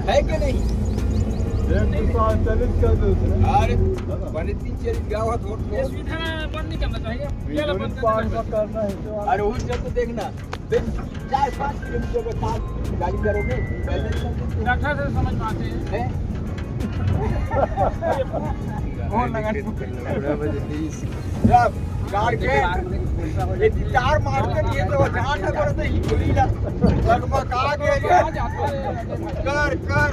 है कि नहीं? अरे बने 30-40 गाँव बंद नहीं करना चाहिए। अरे उस जब तो देखना 4-5 किलोमीटर के साथ गाड़ी करोगे पहले डॉक्टर से समझ पाते हैं कौन लगा गाड़ के ये चार मार के ये तो जान ना करते ही बोलीला लगभग आ गए कर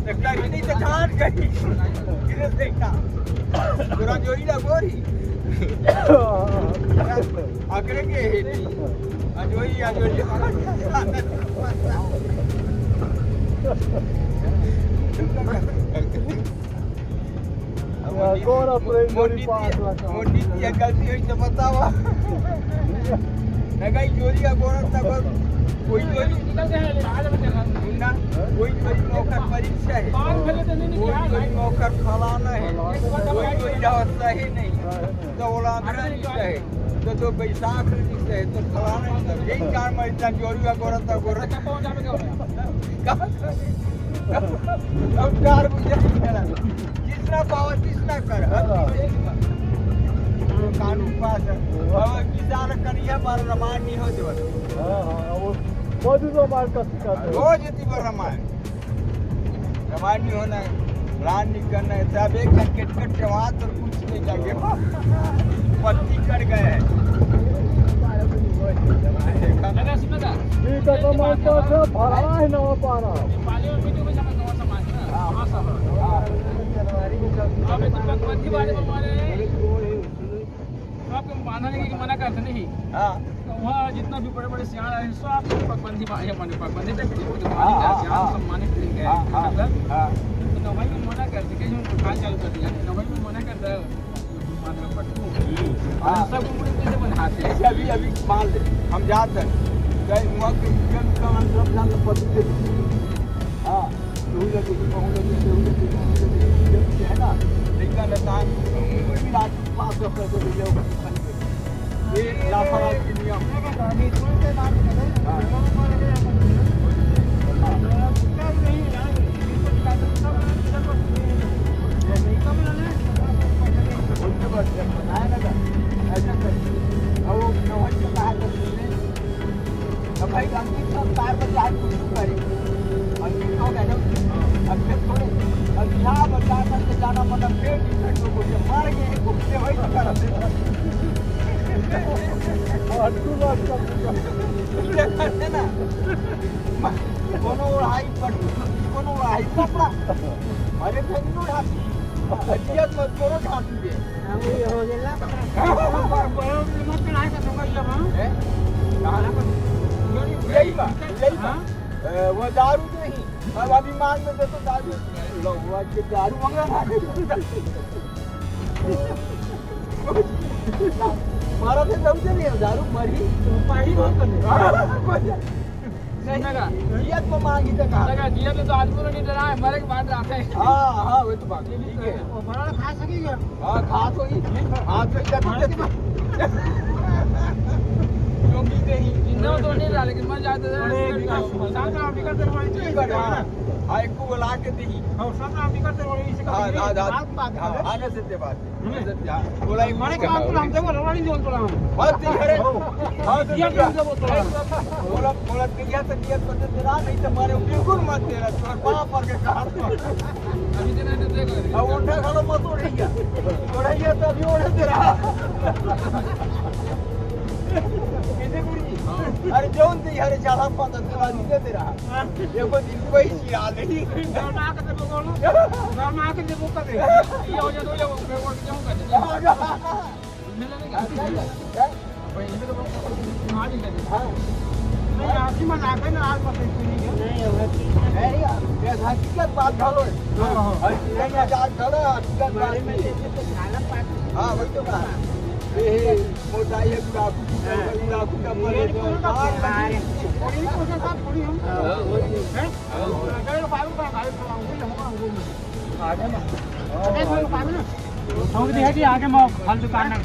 कहीं नहीं तो जान गई गिरे देखा पूरा जोड़ी ना गोरी आखिर के अजोई कौन अपने मोटी गलती हुई तो बताओ मैं कहीं चोरी का कौन तक कोई चोरी ना कोई चोरी मौका परीक्षा है कोई चोरी मौका फलाना है कोई चोरी रास्ता ही नहीं तो बोला है तो बैसाख है तो फलाना यही चार महीना चोरी का कौन तक अब चार जितना पावर तितना कर कानून पास है किसान करिए पर रमान नहीं हो देवल रोज इतनी बार रमान नहीं होना है रान नहीं करना है सब एक कट जमात और कुछ नहीं चाहिए पत्ती कर गए मना करते नहीं वहाँ जितना भी बड़े बड़े सियाण है सब पगबंदी पगबंदी सम्मानित भाई में मना करते कहीं दुकान चालू कर दिया भाई में मना करता है सब कैसे बनाते हैं अभी मान ले हम जाते हैं है ना लेकिन ये लापरवाही के नियम भाई अंकित सब तार पर जाए कुछ करे अंकित हो गया ना अब फिर थोड़े अब यहाँ बचा करके जाना मतलब फिर घंटों को जब मार गए घूमते वही तो कर करते ना कोनो उड़ाई पर कोनो उड़ाई कपड़ा अरे फिर नो ढांसी अजियत मत करो ढांसी दे वो हो जाला मत चढ़ाई का दूंगा जब हम यही बात वो दारू नहीं अब अभी मांग में दे तो दारू लो वो के दारू मंगा मारा थे तब से नहीं दारू मरी पानी बहुत करने नहीं जियत को मांगी तो कहा लगा जियत तो आदमी ने डरा है मरे के बाद रहते हैं हां वो तो बात ठीक है वो बड़ा खा सकेगा हां खा तो ही हां तो क्या जिंदा तो नहीं रहा लेकिन मर जाते थे साथ में निकल कर वही ठीक है हां एक को बुला के दी हां साथ में निकल कर वही इसे बात आने से ते बात बोला एक मारे काम को हम देखो लड़ाई नहीं बोलता हम बात करे हां दिया तो बोला दिया तो दिया तो तेरा नहीं तो मारे बिल्कुल मत तेरा तो बाप पर के कहा अभी तो नहीं देखो अब उठा खड़ा मत उड़िया उड़िया तो अभी उड़ तेरा अरे जोन दी हरे चाला पाता तेरा नहीं तेरा देखो दिन कोई चिरा नहीं ना करते बोलो ना करते वो कर दे ये हो जा तो ये मैं बोल क्यों कर दे मिलने नहीं भाई इनमें तो मार ही कर हां नहीं आखिर में ना के ना आज मत नहीं है ये हकीकत बात ढालो हां ये आजाद खड़ा हकीकत बारे में हां वही तो बात मोटाई है गुलाब का मरे तो बाहर लगी पूरी को से साथ पूरी हम हैं अगर फाइल का फाइल खवाऊंगी हम आगे में अरे फाइल ना हम भी है कि आगे में फल दुकान ना